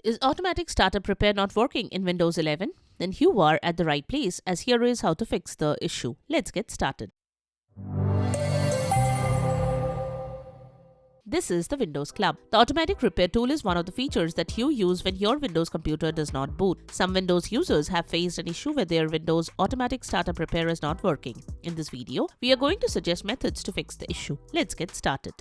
Is automatic startup repair not working in Windows 11? Then you are at the right place, as here is how to fix the issue. Let's get started. This is the Windows Club. The automatic repair tool is one of the features that you use when your Windows computer does not boot. Some Windows users have faced an issue where their Windows automatic startup repair is not working. In this video, we are going to suggest methods to fix the issue. Let's get started.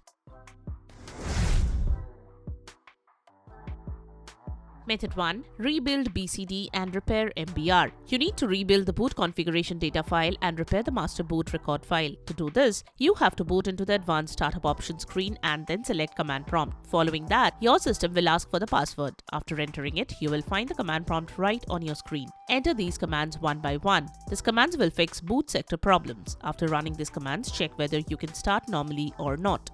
Method 1. Rebuild BCD and repair MBR. You need to rebuild the boot configuration data file and repair the master boot record file. To do this, you have to boot into the advanced startup options screen and then select command prompt. Following that, your system will ask for the password. After entering it, you will find the command prompt right on your screen. Enter these commands one by one. These commands will fix boot sector problems. After running these commands, check whether you can start normally or not.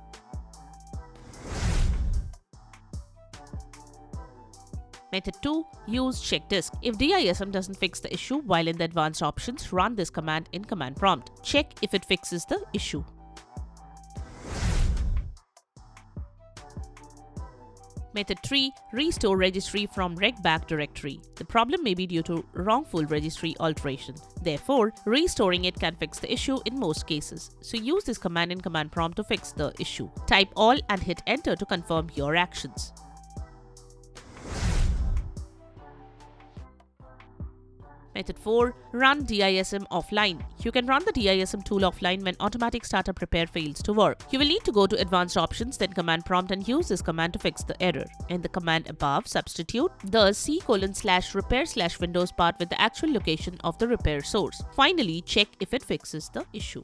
Method 2. Use CHKDSK. If DISM doesn't fix the issue while in the advanced options, run this command in command prompt. Check if it fixes the issue. Method 3. Restore registry from RegBack directory. The problem may be due to wrongful registry alteration. Therefore, restoring it can fix the issue in most cases. So use this command in command prompt to fix the issue. Type all and hit enter to confirm your actions. Method 4. Run DISM Offline. You can run the DISM tool offline when automatic startup repair fails to work. You will need to go to advanced options, then command prompt, and use this command to fix the error. In the command above, substitute the C:/repair/Windows part with the actual location of the repair source. Finally, check if it fixes the issue.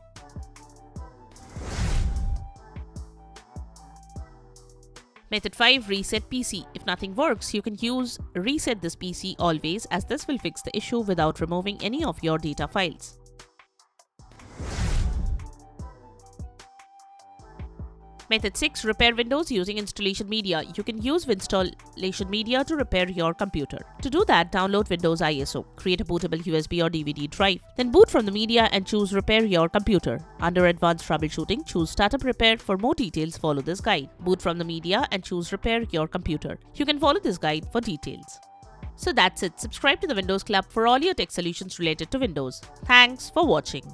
Method 5. Reset PC. If nothing works, you can use reset this PC always, as this will fix the issue without removing any of your data files. Method 6. Repair Windows using installation media. You can use installation media to repair your computer. To do that, download Windows ISO. Create a bootable USB or DVD drive. Then boot from the media and choose Repair Your Computer. Under Advanced Troubleshooting, choose Startup Repair. For more details, follow this guide. Boot from the media and choose Repair Your Computer. You can follow this guide for details. So that's it. Subscribe to the Windows Club for all your tech solutions related to Windows. Thanks for watching.